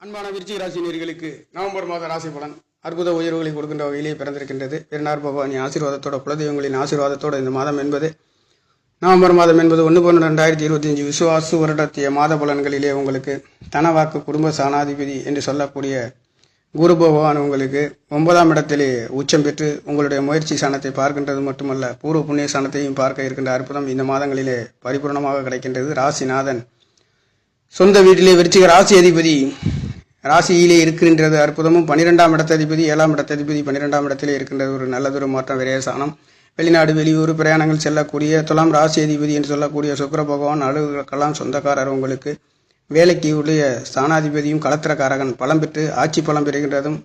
அன்பான விருச்சிக ராசி நேயர்களுக்கு நவம்பர் மாத ராசி பலன் அற்புத உயர்வுகளை கொடுக்கின்ற வகையிலே பிறந்திருக்கின்றது. பெருநாள் பகவானின் ஆசீர்வாதத்தோட குலதெய்வங்களின் ஆசீர்வாதத்தோடு இந்த மாதம் என்பது நவம்பர் மாதம் என்பது 1/12/2025 விசுவாசு வருடத்திய மாத பலன்களிலே உங்களுக்கு தனவாக்கு குடும்ப சாணாதிபதி என்று சொல்லக்கூடிய குரு பகவான் உங்களுக்கு 9ஆம் இடத்திலே உச்சம் பெற்று உங்களுடைய முயற்சி சாணத்தை பார்க்கின்றது மட்டுமல்ல, பூர்வ புண்ணிய சாணத்தையும் பார்க்க இருக்கின்ற அற்புதம் இந்த மாதங்களிலே பரிபூர்ணமாக கிடைக்கின்றது. ராசிநாதன் சொந்த வீட்டிலே விருச்சிக ராசி அதிபதி ராசியிலே இருக்கின்றது. அற்புதமும் 12ஆம் இடத்ததிபதி 7ஆம் இடத்ததிபதி 12ஆம் இடத்திலே இருக்கின்றது. ஒரு நல்லதொரு மாற்றம் விரயசானம். வெளிநாடு வெளியூர் பிரயாணங்கள் செல்லக்கூடிய துலாம் ராசி அதிபதி என்று சொல்லக்கூடிய சுக்கிர பகவான் அலுவலகெல்லாம் சொந்தக்காரர். உங்களுக்கு வேலைக்கு உடைய ஸ்தானாதிபதியும் களத்திரக்காரகன் பலம் பெற்று ஆட்சி பலம் பெறுகின்றதும்,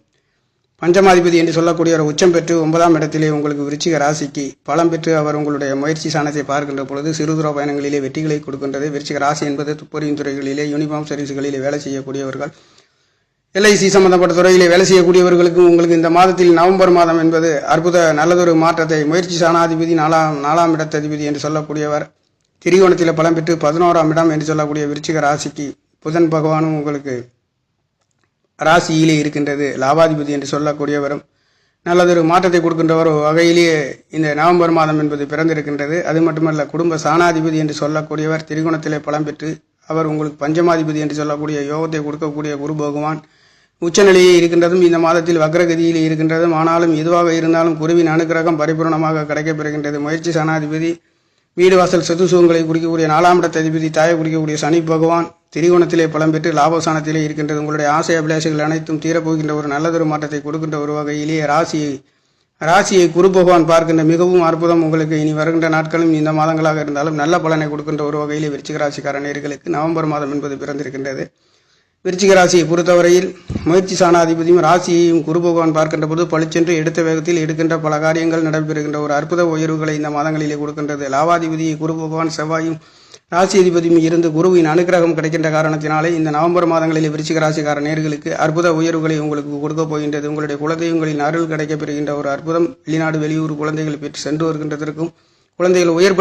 பஞ்சமாதிபதி என்று சொல்லக்கூடிய ஒரு உச்சம் பெற்று 9ஆம் இடத்திலே உங்களுக்கு விருச்சிக ராசிக்கு பலம் பெற்று அவர் உங்களுடைய முயற்சி சாணத்தை பார்க்கின்ற பொழுது சிறு தூர பயணங்களிலே வெற்றிகளை கொடுக்கின்றது. விருச்சிக ராசி என்பது துப்பறியும் துறைகளிலே யூனிஃபார்ம் சர்வீஸ்களிலே வேலை செய்யக்கூடியவர்கள், எல்ஐசி சம்பந்தப்பட்ட துறையிலே வேலை செய்யக்கூடியவர்களுக்கும் உங்களுக்கு இந்த மாதத்தில் நவம்பர் மாதம் என்பது அற்புத நல்லதொரு மாற்றத்தை முயற்சி சாணாதிபதி 4ஆம் இடத்ததிபதி என்று சொல்லக்கூடியவர் திரிகோணத்தில் பலம் பெற்று 11ஆம் இடம் என்று சொல்லக்கூடிய விருச்சிக ராசிக்கு புதன் பகவானும் உங்களுக்கு ராசியிலே இருக்கின்றது. லாபாதிபதி என்று சொல்லக்கூடியவரும் நல்லதொரு மாற்றத்தை கொடுக்கின்றவர் வகையிலேயே இந்த நவம்பர் மாதம் என்பது பிறந்திருக்கின்றது. அது மட்டுமல்ல, குடும்ப சாணாதிபதி என்று சொல்லக்கூடியவர் திரிகோணத்திலே பலம் பெற்று அவர் உங்களுக்கு பஞ்சமாதிபதி என்று சொல்லக்கூடிய யோகத்தை கொடுக்கக்கூடிய குரு பகவான் உச்சநிலையே இருக்கின்றதும் இந்த மாதத்தில் வக்ரகதியிலே இருக்கின்றதும். ஆனாலும் எதுவாக இருந்தாலும் குருவின் அனுக்கிரகம் பரிபூர்ணமாக கிடைக்கப்பெறுகின்றது. முயற்சி சாணாதிபதி வீடு வாசல் சதுசுகங்களை குறிக்கக்கூடிய 4ஆம் இடத்ததிபதி தாயை குறிக்கக்கூடிய சனி பகவான் திரிகோணத்திலே பலம் பெற்று லாபசானத்திலே இருக்கின்றது. உங்களுடைய ஆசை அபிலாஷைகள் அனைத்தும் தீரப்போகின்ற ஒரு நல்லதொரு மாற்றத்தை கொடுக்கின்ற ஒரு வகையிலேயே ராசியை குரு பகவான் பார்க்கின்ற மிகவும் அற்புதம். உங்களுக்கு இனி வருகின்ற நாட்களும் இந்த மாதங்களாக இருந்தாலும் நல்ல பலனை கொடுக்கின்ற ஒரு வகையிலே விருச்சிக ராசிக்கார நேயர்களுக்கு நவம்பர் மாதம் என்பது பிறந்திருக்கின்றது. விருச்சிக ராசியை பொறுத்தவரையில் முயற்சி சாணாதிபதியும் ராசியையும் குரு பகவான் பார்க்கின்ற போது பளிச்சென்று எடுத்த வேகத்தில் எடுக்கின்ற பல காரியங்கள் நடைபெறுகின்ற ஒரு அற்புத உயர்வுகளை இந்த மாதங்களிலே கொடுக்கின்றது. லாபாதிபதியை குரு பகவான் செவ்வாயும் ராசி அதிபதியும் இருந்து குருவின் அனுக்கிரகம் கிடைக்கின்ற காரணத்தினாலே இந்த நவம்பர் மாதங்களிலே விருச்சிக ராசிக்கார நேயர்களுக்கு அற்புத உயர்வுகளை உங்களுக்கு கொடுக்க போகின்றது. உங்களுடைய குலதெய்வங்களின் அருள் கிடைக்கப்பெறுகின்ற ஒரு அற்புதம். வெளிநாடு வெளியூர் குழந்தைகள் பெற்று சென்று வருகின்றதற்கும், குழந்தைகள் உயர்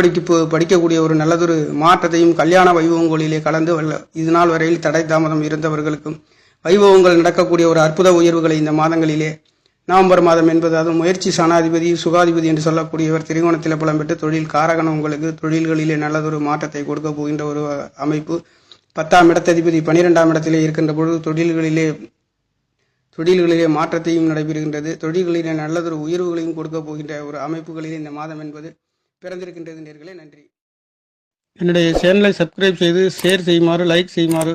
படிக்கக்கூடிய ஒரு நல்லதொரு மாற்றத்தையும், கல்யாண வைபவங்களிலே கலந்து இது நாள் வரையில் தடை தாமதம் இருந்தவர்களுக்கும் வைபவங்கள் நடக்கக்கூடிய ஒரு அற்புத உயர்வுகளை இந்த மாதங்களிலே நவம்பர் மாதம் என்பது அது முயற்சி சாணாதிபதி சுகாதிபதி என்று சொல்லக்கூடியவர் திரிகோணத்தில் பலம் பெற்று தொழில் காரகணம் உங்களுக்கு தொழில்களிலே நல்லதொரு மாற்றத்தை கொடுக்க போகின்ற ஒரு அமைப்பு. 10ஆம் இடத்ததிபதி 12ஆம் இடத்திலே இருக்கின்ற பொழுது தொழில்களிலே மாற்றத்தையும் நடைபெறுகின்றது. தொழில்களிலே நல்லதொரு உயர்வுகளையும் கொடுக்க போகின்ற ஒரு அமைப்புகளிலே இந்த மாதம் என்பது பிறந்திருக்கின்றது. நேயர்களே, நன்றி. என்னுடைய சேனலை சப்ஸ்கிரைப் செய்து ஷேர் செய்யுமாறு, லைக் செய்யுமாறு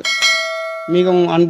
மிகவும் அன்பு